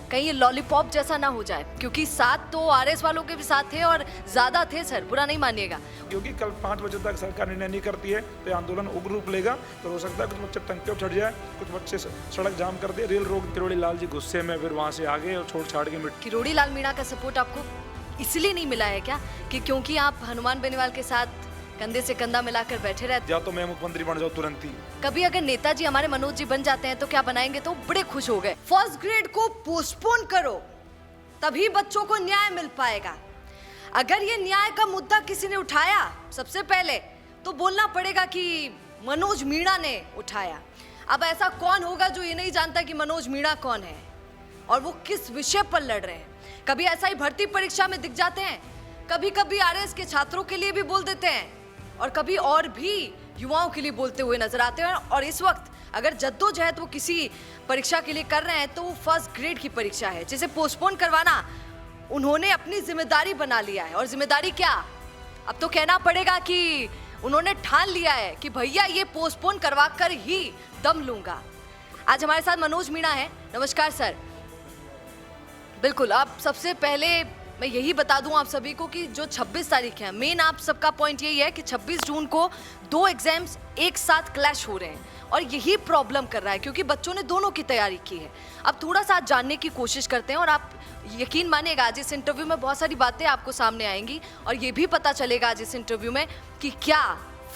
कहीं ये लॉलीपॉप जैसा ना हो जाए, क्योंकि साथ तो आरएस वालों के भी साथ थे और ज्यादा थे सर, बुरा नहीं मानिएगा। क्योंकि कल 5 बजे तक सरकार निर्णय नहीं करती है तो ये आंदोलन उग्र रूप लेगा। तो हो सकता है कुछ बच्चे टंके पर चढ़ जाए, कुछ बच्चे सड़क जाम कर दे, रेल रोक। किरोड़ी लाल जी गुस्से में फिर वहाँ से आगे और छोड़ छाड़ के मिट। किरोड़ी लाल मीणा का सपोर्ट आपको इसलिए नहीं मिला है क्या कि क्योंकि आप हनुमान बेनीवाल के साथ कंधे से कंधा मिलाकर बैठे रहते? या तो मैं मुख्यमंत्री बन जाऊँ तुरंत ही। कभी अगर नेताजी हमारे मनोज जी बन जाते हैं तो क्या बनाएंगे, तो बड़े खुश हो गए। फर्स्ट ग्रेड को पोस्टपोन करो, तभी बच्चों को न्याय मिल पाएगा। अगर ये न्याय का मुद्दा किसी ने उठाया सबसे पहले तो बोलना पड़ेगा कि मनोज मीणा ने उठाया। अब ऐसा कौन होगा जो ये नहीं जानता कि मनोज मीणा कौन है और वो किस विषय पर लड़ रहे हैं। कभी ऐसा ही भर्ती परीक्षा में दिख जाते हैं, कभी कभी आरएस के छात्रों के लिए भी बोल देते हैं और कभी और भी युवाओं के लिए बोलते हुए नजर आते हैं। और इस वक्त अगर जद्दोजहद वो किसी परीक्षा के लिए कर रहे हैं तो वो फर्स्ट ग्रेड की परीक्षा है, जिसे पोस्टपोन करवाना उन्होंने अपनी जिम्मेदारी बना लिया है। और जिम्मेदारी क्या, अब तो कहना पड़ेगा कि उन्होंने ठान लिया है कि भैया ये पोस्टपोन करवा कर ही दम लूंगा। आज हमारे साथ मनोज मीणा है। नमस्कार सर। बिल्कुल, आप सबसे पहले मैं यही बता दूं आप सभी को कि जो 26 तारीख है, मेन आप सबका पॉइंट यही है कि 26 जून को 2 एग्जाम्स एक साथ क्लैश हो रहे हैं और यही प्रॉब्लम कर रहा है क्योंकि बच्चों ने दोनों की तैयारी की है। अब थोड़ा सा जानने की कोशिश करते हैं और आप यकीन मानिएगा आज इस इंटरव्यू में बहुत सारी बातें आपको सामने आएंगी और ये भी पता चलेगा आज इस इंटरव्यू में कि क्या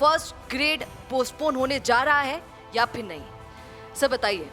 फर्स्ट ग्रेड पोस्टपोन होने जा रहा है या फिर नहीं। सर बताइए।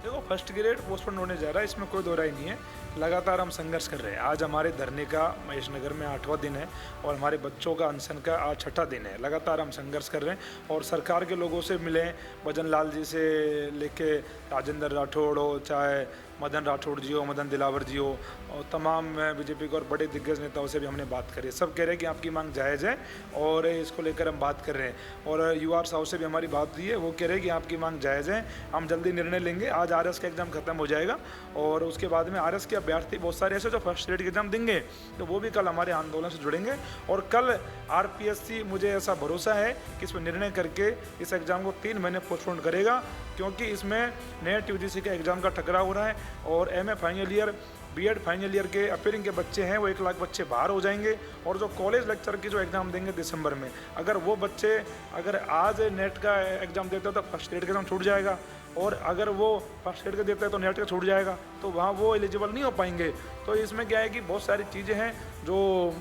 देखो, फर्स्ट ग्रेड पोस्टपोन होने जा रहा है, इसमें कोई दो राय नहीं है। लगातार हम संघर्ष कर रहे हैं। आज हमारे धरने का महेश नगर में 8वां दिन है और हमारे बच्चों का अनशन का आज 6ठा दिन है। लगातार हम संघर्ष कर रहे हैं और सरकार के लोगों से मिले, भजन लाल जी से लेके राजेंद्र राठौड़ हो, चाहे मदन राठौड़ जी हो, मदन दिलावर जी हो, और तमाम बीजेपी के और बड़े दिग्गज नेताओं से भी हमने बात करी। सब कह रहे हैं कि आपकी मांग जायज़ है और इसको लेकर हम बात कर रहे हैं। और युवा साहब से भी हमारी बात हुई है, वो कह रहे हैं कि आपकी मांग जायज़ है, हम जल्दी निर्णय लेंगे। आज आरएस का एग्ज़ाम खत्म हो जाएगा और उसके बाद में आरएस के अभ्यर्थी बहुत सारे ऐसे जो फर्स्ट ग्रेड के एग्ज़ाम देंगे तो वो भी कल हमारे आंदोलन से जुड़ेंगे। और कल आरपीएससी, मुझे ऐसा भरोसा है कि इसमें निर्णय करके इस एग्ज़ाम को 3 महीने पोस्टपोन करेगा, क्योंकि इसमें नेट यूजीसी के एग्ज़ाम का टकराव हो रहा है और MA final year, BEd final year के अपीयरिंग के बच्चे हैं वो 1 लाख बच्चे बाहर हो जाएंगे। और जो कॉलेज लेक्चर की जो एग्ज़ाम देंगे दिसंबर में, अगर वो बच्चे अगर आज नेट का एग्ज़ाम देते हो तो फर्स्ट ग्रेड का एग्ज़ाम छूट जाएगा और अगर वो फर्स्ट ग्रेड का देते हैं तो नेट का छूट जाएगा, तो वहाँ वो एलिजिबल नहीं हो पाएंगे। तो इसमें क्या है कि बहुत सारी चीज़ें हैं जो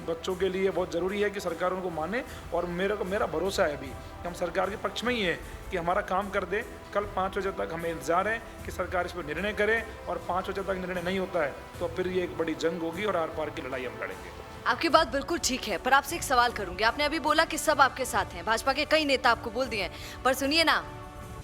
बच्चों के लिए बहुत ज़रूरी है कि सरकार उनको माने। और मेरा भरोसा है अभी कि हम सरकार के पक्ष में ही है कि हमारा काम कर दे। कल 5 बजे तक हमें इंतजार है कि सरकार इस पर निर्णय करे और 5 बजे तक निर्णय नहीं होता है तो फिर ये एक बड़ी जंग होगी और आर पार की लड़ाई हम लड़ेंगे। आपकी बात बिल्कुल ठीक है, पर आपसे एक सवाल करूंगी। आपने अभी बोला कि सब आपके साथ हैं, भाजपा के कई नेता आपको बोल दिए हैं, पर सुनिए ना,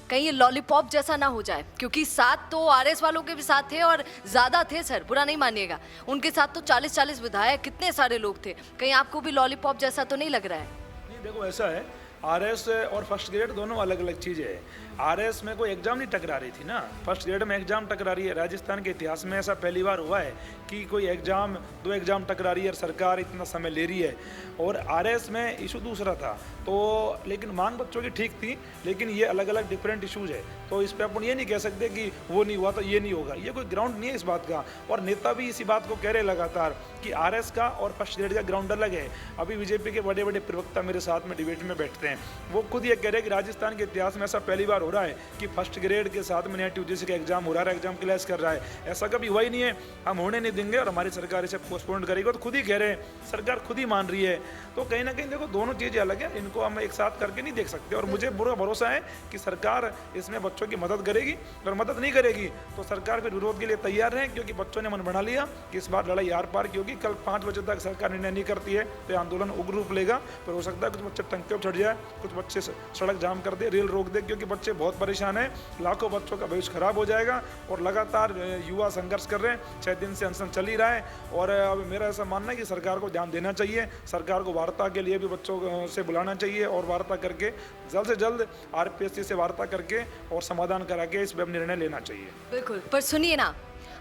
कहीं ये लॉलीपॉप जैसा ना हो जाए, क्योंकि साथ तो आरएस वालों के भी साथ थे और ज्यादा थे सर, बुरा नहीं मानिएगा। उनके साथ तो 40-40 विधायक, कितने सारे लोग थे। कहीं आपको भी लॉलीपॉप जैसा तो नहीं लग रहा है? नहीं, देखो ऐसा है, आरएस और फर्स्ट ग्रेड दोनों अलग अलग चीज़ें हैं। आरएस में कोई एग्ज़ाम नहीं टकरा रही थी ना, फर्स्ट ग्रेड में एग्ज़ाम टकरा रही है। राजस्थान के इतिहास में ऐसा पहली बार हुआ है कि कोई एग्ज़ाम, 2 एग्ज़ाम टकरा रही है और सरकार इतना समय ले रही है। और आरएस में इशू दूसरा था, तो लेकिन मांग बच्चों की ठीक थी, लेकिन ये अलग अलग डिफरेंट इशूज़ है। तो इस पर अपन ये नहीं कह सकते कि वो नहीं हुआ तो ये नहीं होगा, ये कोई ग्राउंड नहीं है इस बात का। और नेता भी इसी बात को कह रहे लगातार कि आरएस का और फर्स्ट ग्रेड का ग्राउंड अलग है। अभी बीजेपी के बड़े बड़े प्रवक्ता मेरे साथ में डिबेट में बैठते हैं, वो खुद ये कह रहे हैं कि राजस्थान के इतिहास में ऐसा पहली बार हो रहा है कि फर्स्ट ग्रेड के साथ में नेट यूजीसी का एग्जाम हो रहा है, एग्जाम क्लैश कर रहा है। ऐसा कभी हुआ ही नहीं है, हम होने नहीं देंगे और हमारी सरकार इसे पोस्टपोन करेगी। तो खुद ही कह रहे हैं, सरकार खुद ही मान रही है। तो कहीं ना कहीं देखो, दोनों चीज़ें अलग है, इनको हम एक साथ करके नहीं देख सकते। और मुझे पूरा भरोसा है कि सरकार इसमें बच्चों की मदद करेगी। अगर मदद नहीं करेगी तो सरकार फिर विरोध के लिए तैयार है, क्योंकि बच्चों ने मन बना लिया कि इस बार लड़ाई आर पार की होगी। कल 5 बजे तक सरकार निर्णय नहीं करती है तो आंदोलन उग्र रूप लेगा। पर हो सकता है कुछ बच्चे टंके पर चढ़ जाए, कुछ बच्चे सड़क जाम कर दे, रेल रोक दे, क्योंकि बच्चे बहुत परेशान हैं। लाखों बच्चों का भविष्य खराब हो जाएगा। और लगातार युवा संघर्ष कर रहे हैं, 6 दिन से अनशन चल ही रहा है। और अब मेरा ऐसा मानना है कि सरकार को ध्यान देना चाहिए, सरकार को वार्ता के लिए भी बच्चों से बुलाना चाहिए और वार्ता करके जल्द से जल्द आरपीएससी से वार्ता करके और समाधान करा के इस पर निर्णय लेना चाहिए। बिल्कुल, पर सुनिए ना,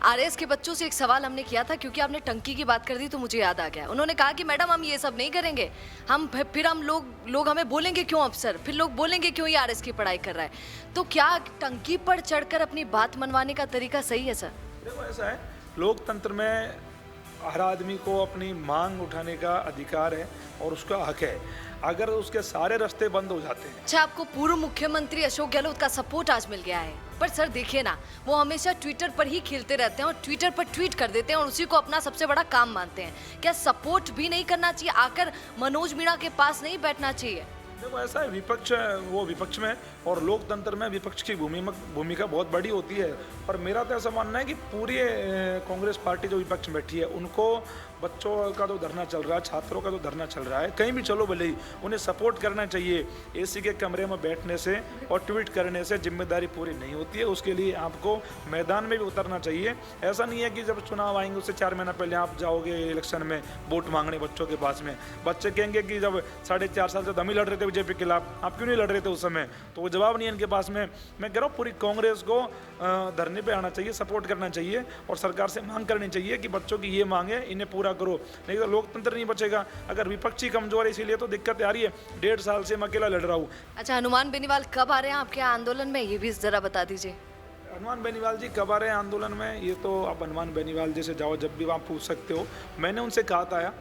आरएस के बच्चों से एक सवाल हमने किया था, क्योंकि आपने टंकी की बात कर दी तो मुझे याद आ गया। उन्होंने कहा कि मैडम हम ये सब नहीं करेंगे, हम फिर हम लोग हमें बोलेंगे क्यों अफसर, फिर लोग बोलेंगे क्यों ये आरएस की पढ़ाई कर रहा है। तो क्या टंकी पर चढ़कर अपनी बात मनवाने का तरीका सही है सर? देखो ऐसा है, लोकतंत्र में हर आदमी को अपनी मांग उठाने का अधिकार है और उसका हक है। अगर उसके सारे रास्ते बंद हो जाते हैं। अच्छा, आपको पूर्व मुख्यमंत्री अशोक गहलोत का सपोर्ट आज मिल गया है, पर सर देखिए ना, वो हमेशा ट्विटर पर ही खेलते रहते हैं और ट्विटर पर ट्वीट कर देते हैं और उसी को अपना सबसे बड़ा काम मानते हैं। क्या सपोर्ट भी नहीं करना चाहिए? आकर मनोज मीणा के पास नहीं बैठना चाहिए? देखो ऐसा है, विपक्ष वो विपक्ष में और लोकतंत्र में विपक्ष की भूमिका बहुत बड़ी होती है। और मेरा तो ऐसा मानना है कि पूरी कांग्रेस पार्टी जो विपक्ष में बैठी है, उनको बच्चों का तो धरना चल रहा है, छात्रों का तो धरना चल रहा है, कहीं भी चलो भले ही उन्हें सपोर्ट करना चाहिए। एसी के कमरे में बैठने से और ट्वीट करने से जिम्मेदारी पूरी नहीं होती है। उसके लिए आपको मैदान में भी उतरना चाहिए। ऐसा नहीं है कि जब चुनाव आएंगे उससे 4 महीना पहले आप जाओगे इलेक्शन में वोट मांगने बच्चों के पास में। बच्चे कहेंगे कि जब 4.5 साल से हम ही लड़ रहे थे बीजेपी के खिलाफ, आप क्यों नहीं लड़ रहे थे उस समय? तो वो जवाब नहीं है इनके पास में। मैं कह रहा हूँ पूरी कांग्रेस को धरने पे आना चाहिए, सपोर्ट करना चाहिए और सरकार से मांग करनी चाहिए कि बच्चों की ये मांग है, इन्हें पूरा करो, नहीं तो लोकतंत्र नहीं बचेगा। अगर विपक्षी कमजोर है इसीलिए तो दिक्कत आ रही है। 1.5 साल से मैं अकेला लड़ रहा हूँ। अच्छा, हनुमान बेनीवाल कब आ रहे हैं आपके आंदोलन में, ये भी जरा बता दीजिए। हनुमान बेनीवाल जी कब आ रहे हैं आंदोलन में, ये तो आप हनुमान बेनीवाल जी से जाओ, जब भी आप पूछ सकते हो। मैंने उनसे कहा था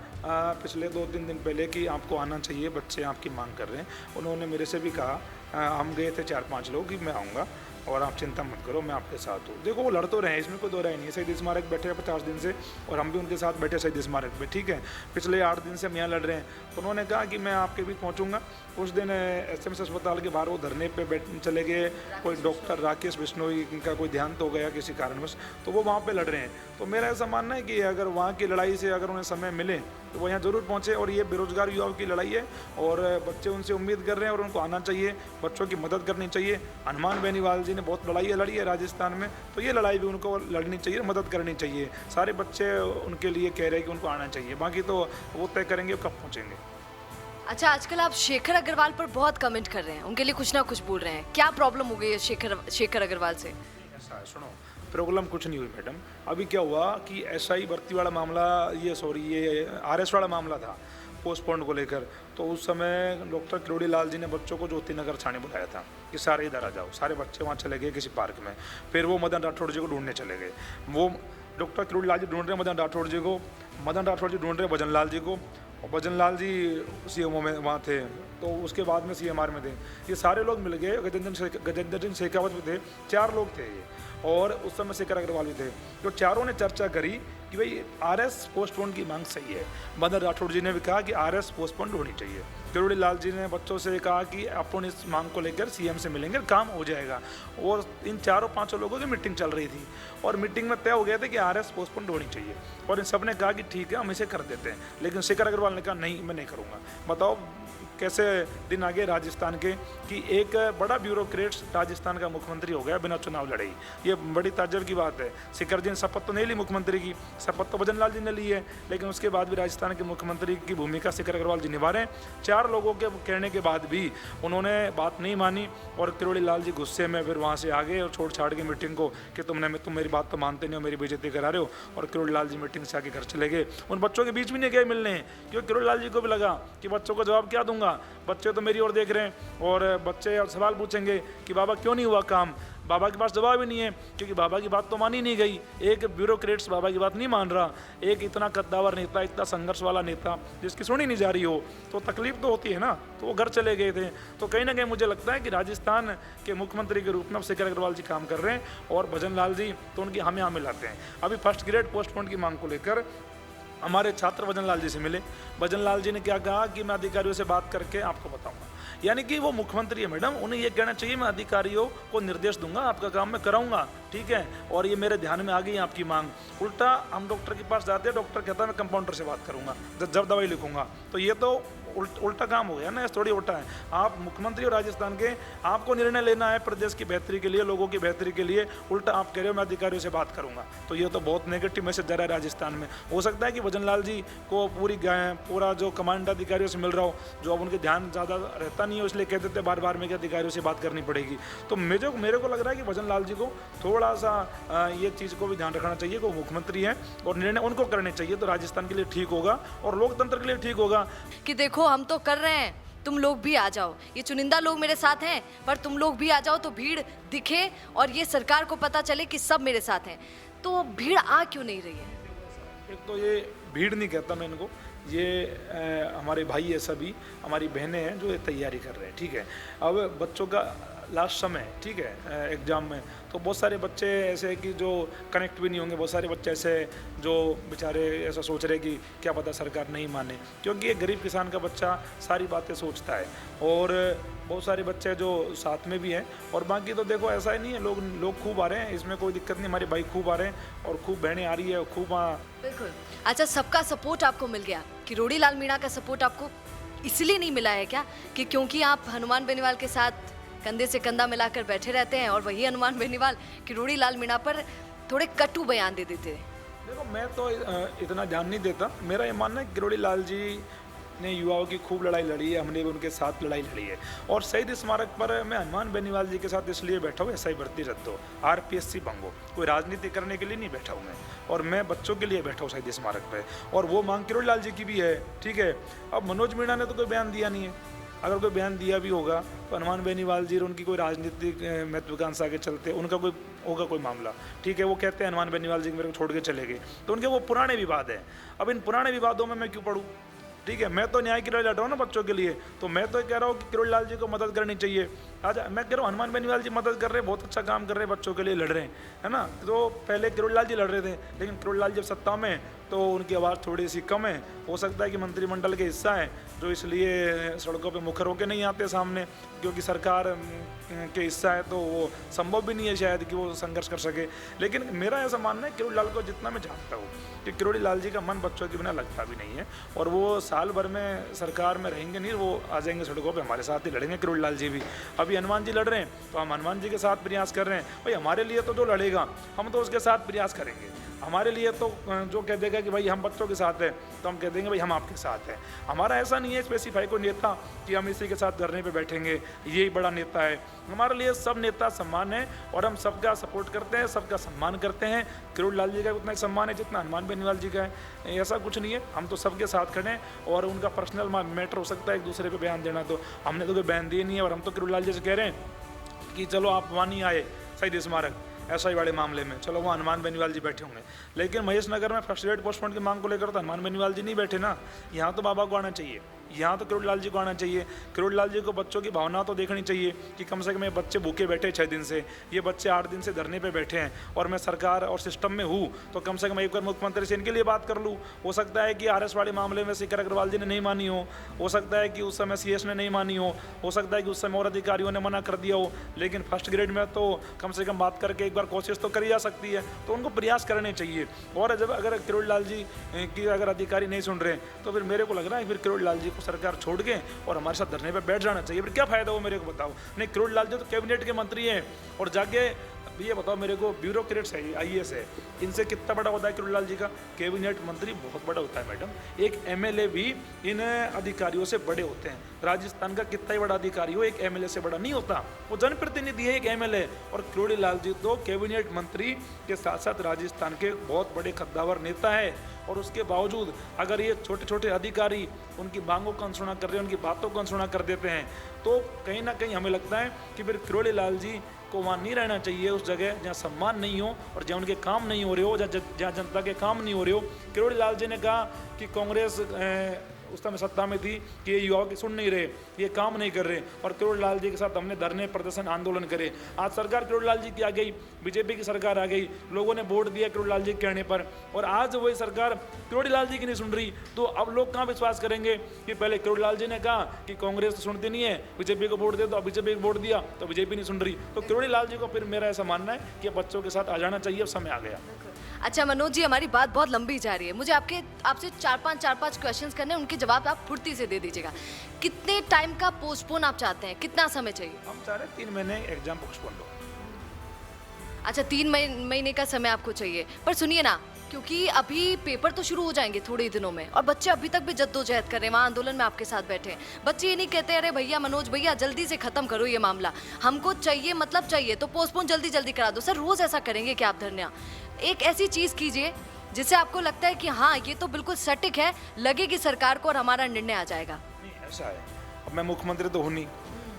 पिछले 2-3 दिन पहले कि आपको आना चाहिए, बच्चे आपकी मांग कर रहे हैं। उन्होंने मेरे से भी कहा, हम गए थे 4-5 लोग, कि मैं आऊँगा और आप चिंता मत करो, मैं आपके साथ हूँ। देखो वो लड़ तो रहे हैं, इसमें कोई दो राय नहीं है। शहीद स्मारक बैठे हैं 50 दिन से और हम भी उनके साथ बैठे शहीद स्मारक पे, ठीक है। पिछले 8 दिन से हम यहाँ लड़ रहे हैं। तो उन्होंने कहा कि मैं आपके बीच पहुँचूंगा। उस दिन एसएमएस अस्पताल के बाहर वो धरने पे चले गए। कोई डॉक्टर राकेश बिश्नोई का कोई ध्यान तो गया किसी कारणवश, तो वो वहाँ पे लड़ रहे हैं। तो मेरा ऐसा मानना है कि अगर वहाँ की लड़ाई से अगर उन्हें समय मिले तो वो यहाँ ज़रूर पहुँचे। और ये बेरोजगार युवाओं की लड़ाई है और बच्चे उनसे उम्मीद कर रहे हैं और उनको आना चाहिए, बच्चों की मदद करनी चाहिए। हनुमान बेनीवाल जी ने बहुत लड़ाई लड़ी है राजस्थान में, तो ये लड़ाई भी उनको लड़नी चाहिए, मदद करनी चाहिए। सारे बच्चे उनके लिए कह रहे हैं कि उनको आना चाहिए, बाकी तो वो तय करेंगे कब पहुँचेंगे। अच्छा, आजकल आप शेखर अग्रवाल पर बहुत कमेंट कर रहे हैं, उनके लिए कुछ ना कुछ बोल रहे हैं, क्या प्रॉब्लम हो गई है शेखर अग्रवाल से? ऐसा है, सुनो, प्रॉब्लम कुछ नहीं हुई मैडम। अभी क्या हुआ कि एसआई भर्ती वाला मामला, ये आरएस वाला मामला था पोस्टपोन को लेकर। तो उस समय डॉक्टर किरोड़ी लाल जी ने बच्चों को ज्योति नगर थाने बुलाया था कि सारे इधर आ जाओ। सारे बच्चे वहाँ चले गए किसी पार्क में। फिर वो मदन राठौड़ जी को ढूंढने चले गए। वो डॉक्टर किरोड़ी लाल जी ढूंढ रहे मदन राठौड़ जी को, मदन राठौड़ जी ढूंढ रहे भजन लाल जी को, और भजन लाल जी सीएमओ में वहाँ थे, तो उसके बाद में सीएमआर में थे। ये सारे लोग मिल गए, गजेंद्र सिंह शेखावत भी थे, 4 लोग थे ये, और उस समय शेखर अग्रवाल भी थे। तो चारों ने चर्चा करी कि भाई आरएस पोस्टपोन की मांग सही है। मदन राठौड़ जी ने भी कहा कि आरएस पोस्टपोन होनी चाहिए। किरोड़ी लाल जी ने बच्चों से कहा कि अपन इस मांग को लेकर सीएम से मिलेंगे, काम हो जाएगा। और इन 4-5 लोगों की मीटिंग चल रही थी और मीटिंग में तय हो गया था कि आरएस पोस्टपोन होनी चाहिए। और इन सब ने कहा कि ठीक है, हम इसे कर देते हैं। लेकिन शेखर अग्रवाल ने कहा नहीं, मैं नहीं करूँगा। बताओ कैसे दिन आगे राजस्थान के कि एक बड़ा ब्यूरोक्रेट राजस्थान का मुख्यमंत्री हो गया बिना चुनाव लड़े। ये बड़ी ताज्जुब की बात है। शेखर जी ने शपथ तो नहीं ली मुख्यमंत्री की, शपथ तो भजन लाल जी ने ली है, लेकिन उसके बाद भी राजस्थान के मुख्यमंत्री की भूमिका शेखर अग्रवाल जी निभा रहे हैं। 4 लोगों के कहने के बाद भी उन्होंने बात नहीं मानी और किरोड़ी लाल जी गुस्से में फिर वहाँ से आ गए और छोड़ छाड़ के मीटिंग को कि तुम मेरी बात तो मानते नहीं हो, मेरी बेइज्जती करा रहे हो। और किरोड़ी लाल जी मीटिंग से आके घर चले गए। उन बच्चों के बीच भी नहीं गए मिलने, क्योंकि किरोड़ी लाल जी को भी लगा कि बच्चों को जवाब क्या दूंगा, बच्चे तो मेरी ओर देख रहे हैं और बच्चे सवाल पूछेंगे कि बाबा क्यों नहीं हुआ काम। बाबा के पास जवाब ही नहीं है, क्योंकि बाबा की बात तो मानी नहीं गई। एक ब्यूरोक्रेट्स बाबा की बात नहीं मान रहा, एक इतना कद्दावर नेता, इतना संघर्ष वाला नेता जिसकी सुनी नहीं जा रही हो, तो तकलीफ तो होती है ना। तो वो घर चले गए थे। तो कहीं ना कहीं मुझे लगता है कि राजस्थान के मुख्यमंत्री के रूप में अब शेखर अग्रवाल जी काम कर रहे हैं और भजन लाल जी तो उनकी हम यहाँ मिलाते हैं। अभी फर्स्ट ग्रेड पोस्टपोन की मांग को लेकर हमारे छात्र भजन लाल जी से मिले। भजन लाल जी ने क्या कहा कि मैं अधिकारियों से बात करके आपको बताऊंगा। यानी कि वो मुख्यमंत्री है मैडम, उन्हें ये कहना चाहिए मैं अधिकारियों को निर्देश दूंगा, आपका काम मैं कराऊंगा, ठीक है, और ये मेरे ध्यान में आ गई आपकी मांग। उल्टा हम डॉक्टर के पास जाते हैं, डॉक्टर कहता है मैं कंपाउंडर से बात करूंगा जब दवाई लिखूंगा। तो ये तो उल्टा काम हो गया ना, थोड़ी उल्टा है। आप मुख्यमंत्री हो राजस्थान के, आपको निर्णय लेना है प्रदेश की बेहतरी के लिए, लोगों की बेहतरी के लिए, उल्टा आप कह रहे हो मैं अधिकारियों से बात करूंगा। तो ये तो बहुत नेगेटिव मैसेज जा रहा है राजस्थान में। हो सकता है कि भजन लाल जी को पूरा जो कमांड अधिकारियों से मिल रहा हो, जो अब उनके ध्यान ज़्यादा रहता नहीं है, इसलिए कह देते बार बार में कि अधिकारियों से बात करनी पड़ेगी। तो मेरे को लग रहा है कि भजन लाल जी को थोड़ा सा ये चीज़ को भी ध्यान रखना चाहिए, वो मुख्यमंत्री हैं और निर्णय उनको करने चाहिए, तो राजस्थान के लिए ठीक होगा और लोकतंत्र के लिए ठीक होगा। कि देखो हम तो कर रहे हैं, तुम लोग भी आ जाओ, ये चुनिंदा लोग मेरे साथ हैं, पर तुम लोग भी आ जाओ तो भीड़ दिखे और ये सरकार को पता चले कि सब मेरे साथ हैं। तो भीड़ आ क्यों नहीं रही है? एक तो ये भीड़ नहीं कहता मैं इनको, ये हमारे भाई है, सभी हमारी बहनें हैं जो ये तैयारी कर रहे हैं, ठीक है। अब बच्चों का लास्ट समय, ठीक है, एग्ज़ाम में, तो बहुत सारे बच्चे ऐसे हैं कि जो कनेक्ट भी नहीं होंगे, बहुत सारे बच्चे ऐसे जो बेचारे ऐसा सोच रहे कि क्या पता सरकार नहीं माने, क्योंकि एक गरीब किसान का बच्चा सारी बातें सोचता है। और बहुत सारे बच्चे जो साथ में भी हैं, और बाकी तो देखो ऐसा ही नहीं है, लोग खूब आ रहे हैं, इसमें कोई दिक्कत नहीं, हमारे भाई खूब आ रहे हैं और खूब बहनें आ रही है, खूब बिल्कुल। अच्छा, सबका सपोर्ट आपको मिल गया, किरोड़ी लाल मीणा का सपोर्ट आपको इसलिए नहीं मिला है क्या कि क्योंकि आप हनुमान बेनीवाल के साथ कंधे से कंधा मिलाकर बैठे रहते हैं और वही हनुमान बेनीवाल किरोड़ी लाल मीणा पर थोड़े कटु बयान दे देते हैं? देखो, मैं तो इतना ध्यान नहीं देता, मेरा ये मानना है किरोड़ी लाल जी ने युवाओं की खूब लड़ाई लड़ी है, हमने भी उनके साथ लड़ाई लड़ी है। और शहीद स्मारक पर मैं हनुमान बेनीवाल जी के साथ इसलिए बैठा हूँ, SI भर्ती रद्द, RPSC बंगो, कोई राजनीति करने के लिए नहीं बैठा हूँ मैं, और मैं बच्चों के लिए बैठा हूँ शहीद स्मारक पे, और वो मांग किरोड़ी लाल जी की भी है, ठीक है। अब मनोज मीणा ने तो कोई बयान दिया नहीं है, अगर कोई बयान दिया भी होगा तो हनुमान बेनीवाल जी उनकी कोई राजनीतिक महत्वाकांक्षा के चलते उनका कोई होगा कोई मामला, ठीक है। वो कहते हैं हनुमान बेनीवाल जी मेरे को छोड़ के चले गए, तो उनके वो पुराने विवाद हैं। अब इन पुराने विवादों में मैं क्यों पढ़ूँ, ठीक है। मैं तो न्याय की लड़ाई लड़ रहा हूँ ना बच्चों के लिए, तो मैं तो कह रहा हूँ कि किरोड़ी लाल जी को मदद करनी चाहिए। आज मैं कह रहा हूँ हनुमान बेनीवाल जी मदद कर रहे हैं, बहुत अच्छा काम कर रहे हैं, बच्चों के लिए लड़ रहे हैं, है ना। तो पहले किरोड़ी लाल जी लड़ रहे थे, लेकिन किरोड़ी लाल जब सत्ता में तो उनकी आवाज़ थोड़ी सी कम है, हो सकता है कि मंत्रिमंडल के हिस्सा है जो इसलिए सड़कों पे मुखर होकर नहीं आते सामने, क्योंकि सरकार के हिस्सा है तो वो संभव भी नहीं है शायद कि वो संघर्ष कर सके। लेकिन मेरा ऐसा मानना है किरोड़ी लाल को जितना मैं जानता हूँ कि किरोड़ी लाल जी का मन बच्चों के बिना लगता भी नहीं है, और वो साल भर में सरकार में रहेंगे नहीं, वो आ जाएंगे सड़कों पे, हमारे साथ ही लड़ेंगे किरोड़ी लाल जी भी। अभी हनुमान जी लड़ रहे हैं तो हम हनुमान जी के साथ प्रयास कर रहे हैं, भाई हमारे लिए तो जो लड़ेगा हम तो उसके साथ प्रयास करेंगे, हमारे लिए तो जो कह देगा कि भाई हम बच्चों के साथ हैं तो हम कह देंगे भाई हम आपके साथ हैं। हमारा ऐसा नहीं है स्पेसिफाई कोई नेता कि हम इसी के साथ धरने पे बैठेंगे, यही बड़ा नेता है। हमारे लिए सब नेता सम्मान है और हम सबका सपोर्ट करते हैं, सबका सम्मान करते हैं। किरोड़ी लाल जी का उतना ही सम्मान है जितना हनुमान बेनीवाल जी का है, ऐसा कुछ नहीं है। हम तो सबके साथ खड़े हैं, और उनका पर्सनल मैटर हो सकता है एक दूसरे पे बयान देना, तो हमने तो कोई बयान दिए नहीं है। और हम तो किरोड़ी लाल जी से कह रहे हैं कि चलो आप वहाँ नहीं आए शहीद स्मारक SI वाले मामले में, चलो वो हनुमान बेनीवाल जी बैठे होंगे, लेकिन महेश नगर में फर्स्ट ग्रेड पोस्टपोन की मांग को लेकर तो हनुमान बेनीवाल जी नहीं बैठे ना। यहाँ तो बाबा को आना चाहिए, यहाँ तो किरोड़ी लाल जी को आना चाहिए। किरोड़ी लाल जी को बच्चों की भावना तो देखनी चाहिए कि कम से कम ये बच्चे भूखे बैठे 6 दिन से, ये बच्चे 8 दिन से धरने पे बैठे हैं, और मैं सरकार और सिस्टम में हूँ तो कम से कम एक बार मुख्यमंत्री से इनके लिए बात कर लूँ। हो सकता है कि RS वाले मामले में शेखर अग्रवाल जी ने नहीं मानी हो सकता है कि उस समय CS ने नहीं मानी हो सकता है कि उस समय और अधिकारियों ने मना कर दिया हो, लेकिन फर्स्ट ग्रेड में तो कम से कम बात करके एक बार कोशिश तो करी जा सकती है, तो उनको प्रयास करने चाहिए। और जब अगर किरोड़ी लाल जी की अगर अधिकारी नहीं सुन रहे तो फिर मेरे को लग रहा है फिर किरोड़ी लाल जी को सरकार छोड़ के और हमारे साथ धरने पे बैठ जाना चाहिए। फिर क्या फायदा हो मेरे को बताओ। नहीं, किरोड़ी लाल जी तो कैबिनेट के मंत्री हैं, और जाके ये बताओ मेरे को, ब्यूरोक्रेट्स है, IAS है, इनसे कितना बड़ा होता है किरोड़ी लाल जी का? कैबिनेट मंत्री बहुत बड़ा होता है मैडम। एक MLA भी इन अधिकारियों से बड़े होते हैं। राजस्थान का कितना ही बड़ा अधिकारी हो, एक MLA से बड़ा नहीं होता। वो जनप्रतिनिधि है, एक MLA। और किरोड़ी लाल जी तो कैबिनेट मंत्री के साथ साथ राजस्थान के बहुत बड़े कद्दावर नेता है, और उसके बावजूद अगर ये छोटे छोटे अधिकारी उनकी मांगों को अनसुना कर रहे हैं, उनकी बातों को अनसुना कर देते हैं, तो कहीं ना कहीं हमें लगता है कि फिर किरोड़ी लाल जी को वहाँ नहीं रहना चाहिए, उस जगह जहाँ सम्मान नहीं हो और जहाँ उनके काम नहीं हो रहे हो, जहाँ जनता के काम नहीं हो रहे हो। किरोड़ी लाल जी ने कहा कि कांग्रेस उस समय सत्ता में थी कि ये युवाओं की सुन नहीं रहे, ये काम नहीं कर रहे, और किरोड़ी लाल जी के साथ हमने धरने प्रदर्शन आंदोलन करे। आज सरकार किरोड़ी लाल जी की आ गई, बीजेपी की सरकार आ गई, लोगों ने वोट दिया किरोड़ी लाल जी के कहने पर, और आज वही सरकार किरोड़ी लाल जी की नहीं सुन रही, तो अब लोग कहाँ विश्वास करेंगे कि पहले किरोड़ी लाल जी ने कहा कि कांग्रेस तो सुनती नहीं है, बीजेपी को वोट दे, तो अब बीजेपी को वोट दिया तो बीजेपी नहीं सुन रही। तो किरोड़ी लाल जी को फिर मेरा ऐसा मानना है कि बच्चों के साथ आ जाना चाहिए, अब समय आ गया। अच्छा मनोज जी, हमारी बात बहुत लंबी जा रही है, मुझे आपसे 4-5 क्वेश्चंस करने हैं, उनके जवाब आप फुर्ती से दे दीजिएगा। कितने टाइम का पोस्टपोन आप चाहते हैं, कितना समय चाहिए? हम चाह रहे 3 महीने एग्जाम पोस्टपोन हो। अच्छा, 3 महीने का समय आपको चाहिए, पर सुनिए ना, क्योंकि अभी पेपर तो शुरू हो जाएंगे थोड़े ही दिनों में, और बच्चे अभी तक भी जद्दोजहद कर रहे हैं, वहाँ आंदोलन में आपके साथ बैठे हैं। बच्चे ये नहीं कहते अरे भैया मनोज भैया जल्दी से खत्म करो ये मामला, हमको चाहिए मतलब चाहिए, तो पोस्टपोन जल्दी जल्दी करा दो। सर रोज ऐसा करेंगे क्या आप धरना? एक ऐसी चीज कीजिए जिससे आपको लगता है कि हाँ ये तो बिल्कुल सटीक है, लगेगी सरकार को और हमारा निर्णय आ जाएगा। नहीं ऐसा है, अब मैं मुख्यमंत्री तो हूँ नहीं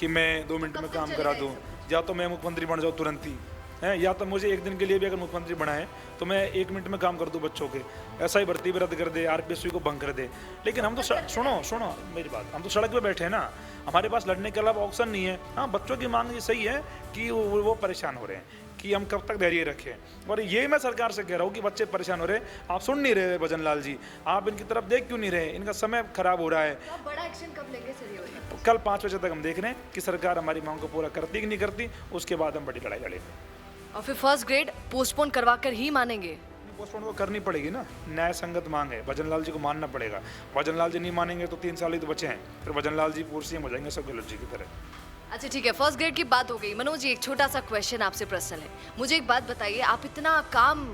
कि मैं 2 मिनट में काम करा दूँ, या तो मैं मुख्यमंत्री बन जाऊँ तुरंत ही, हैं, या तो मुझे एक दिन के लिए भी अगर मुख्यमंत्री बनाए तो मैं 1 मिनट में काम कर दूं बच्चों के, ऐसा ही भर्ती भी रद्द कर दे, आरपीएससी को भंग कर दे। लेकिन हम तो सुनो मेरी बात, हम तो सड़क पे बैठे हैं ना, हमारे पास लड़ने के अलावा ऑप्शन नहीं है। हाँ, बच्चों की मांग ये सही है कि वो परेशान हो रहे हैं कि हम कब तक धैर्य रखें, और ये मैं सरकार से कह रहा हूँ कि बच्चे परेशान हो रहे हैं, आप सुन नहीं रहे भजन लाल जी, आप इनकी तरफ देख क्यों नहीं रहे, इनका समय खराब हो रहा है। तो आप बड़ा एक्शन कब लेंगे सर ये बताइए? तो कल 5 बजे तक हम देख रहे हैं कि सरकार हमारी मांग को पूरा करती कि नहीं करती, उसके बाद हम बड़ी लड़ाई लड़ेंगे। और फिर फर्स्ट ग्रेड पोस्टपोन करवा कर ही मानेंगे? पोस्टपोन को करनी पड़ेगी ना, न्याय संगत मांग है, भजन लाल जी को मानना पड़ेगा। भजन लाल जी नहीं मानेंगे तो 3 साल ही तो बचे हैं, फिर भजन लाल जी पूर्ण सीएम हो जाएंगे सब गहलोत जी की तरह। अच्छा ठीक है, फर्स्ट ग्रेड की बात हो गई। मनोज जी, एक छोटा सा क्वेश्चन आपसे पर्सनल है, मुझे एक बात बताइए, आप इतना काम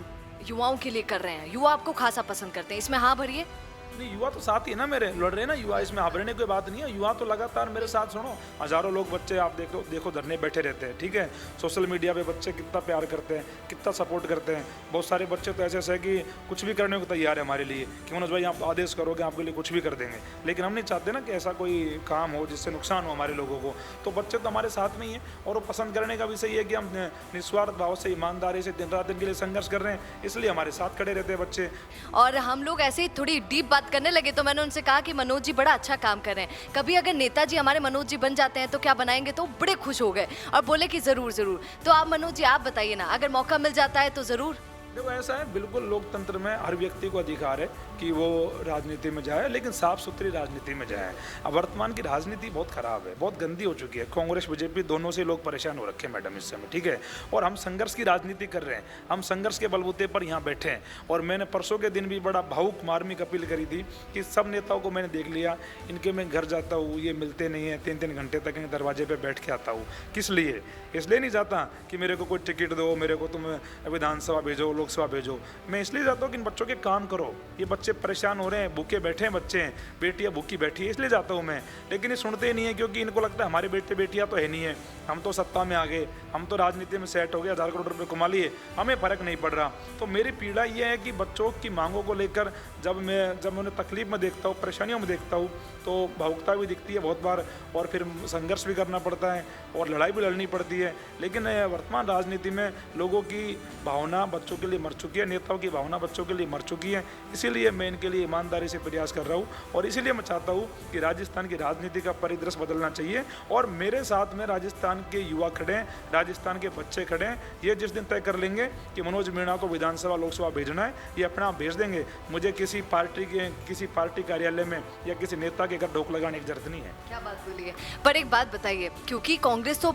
युवाओं के लिए कर रहे हैं, युवा आपको खासा पसंद करते हैं, इसमें हाँ भरिए। नहीं, युवा तो साथ ही है ना मेरे, लड़ रहे हैं ना युवा, इसमें हारने की बात नहीं है। युवा तो लगातार मेरे साथ, सुनो, हजारों लोग बच्चे आप देखो धरने बैठे रहते हैं, ठीक है। सोशल मीडिया पे बच्चे कितना प्यार करते हैं, कितना सपोर्ट करते हैं। बहुत सारे बच्चे तो ऐसे हैं कि कुछ भी करने को तैयार है हमारे लिए, कि मनोज भाई आप आदेश करोगे आपके लिए कुछ भी कर देंगे। लेकिन हम नहीं चाहते ना कि ऐसा कोई काम हो जिससे नुकसान हो हमारे लोगों को। तो बच्चे तो हमारे साथ में ही हैं, और वो पसंद करने का विषय है कि हम निस्वार्थ भाव से, ईमानदारी से दिन रात इनके लिए संघर्ष कर रहे हैं, इसलिए हमारे साथ खड़े रहते हैं बच्चे। और हम लोग ऐसे ही थोड़ी डीप बात करने लगे तो मैंने उनसे कहा कि मनोज जी बड़ा अच्छा काम कर रहे हैं, कभी अगर नेताजी हमारे मनोज जी बन जाते हैं तो क्या बनाएंगे, तो बड़े खुश हो गए और बोले कि जरूर जरूर। तो आप मनोज जी आप बताइए ना, अगर मौका मिल जाता है तो जरूर? देखो ऐसा है, बिल्कुल लोकतंत्र में हर व्यक्ति को अधिकार है कि वो राजनीति में जाए, लेकिन साफ सुथरी राजनीति में जाए। अब वर्तमान की राजनीति बहुत खराब है, बहुत गंदी हो चुकी है। कांग्रेस बीजेपी दोनों से लोग परेशान हो रखे हैं मैडम इस समय, ठीक है। और हम संघर्ष की राजनीति कर रहे हैं, हम संघर्ष के बलबूते पर यहाँ बैठे हैं। और मैंने परसों के दिन भी बड़ा भावुक मार्मिक अपील करी थी कि सब नेताओं को मैंने देख लिया, इनके मैं घर जाता हूँ, ये मिलते नहीं है, 3-3 घंटे तक इनके दरवाजे पर बैठ के आता हूँ। किस लिए? इसलिए नहीं जाता कि मेरे को कोई टिकट दो, मेरे को तुम विधानसभा भेजो, लोकसभा भेजो। मैं इसलिए जाता हूँ कि इन बच्चों के काम करो, ये बच्चे परेशान हो रहे हैं, भूखे बैठे हैं बच्चे हैं, बेटियाँ भूखी बैठी है, इसलिए जाता हूँ मैं। लेकिन ये सुनते ही नहीं है, क्योंकि इनको लगता है हमारे बेटे बेटियाँ तो है नहीं है, हम तो सत्ता में आ गए, हम तो राजनीति में सेट हो गए, 1000 करोड़ रुपये कमा लिए, हमें फ़र्क नहीं पड़ रहा। तो मेरी पीड़ा ये है कि बच्चों की मांगों को लेकर जब मैं उन्हें तकलीफ में देखता हूँ, परेशानियों में देखता हूँ, तो भावुकता भी दिखती है बहुत बार, और फिर संघर्ष भी करना पड़ता है और लड़ाई भी लड़नी पड़ती है। लेकिन वर्तमान राजनीति में लोगों की भावना बच्चों के लिए मर चुकी है, नेताओं की भावना बच्चों के लिए मर चुकी है। इसीलिए मैं इनके लिए ईमानदारी से प्रयास कर रहा हूँ, और इसीलिए मैं चाहता हूँ कि राजस्थान की राजनीति का परिदृश्य बदलना चाहिए। और मेरे साथ में राजस्थान के युवा खड़े हैं, राजस्थान के बच्चे खड़े हैं। ये जिस दिन तय कर लेंगे कि मनोज मीणा को विधानसभा लोकसभा भेजना है, ये अपना आप भेज देंगे। मुझे किसी पार्टी कार्यालय में या किसी नेता के घर ढोक लगाने की जरूरत नहीं है। क्या बात बोली है। पर एक बात बताइए, क्योंकि कांग्रेस तो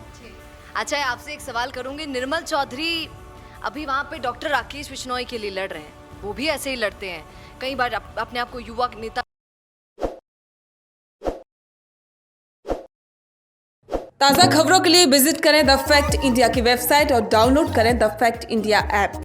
अच्छा है, आपसे एक सवाल करूंगी, निर्मल चौधरी अभी वहाँ पे डॉक्टर राकेश बिश्नोई के लिए लड़ रहे हैं, वो भी ऐसे ही लड़ते हैं, कई बार अपने आप को युवा नेता। ताज़ा खबरों के लिए विजिट करें द फैक्ट इंडिया की वेबसाइट और डाउनलोड करें द फैक्ट इंडिया ऐप।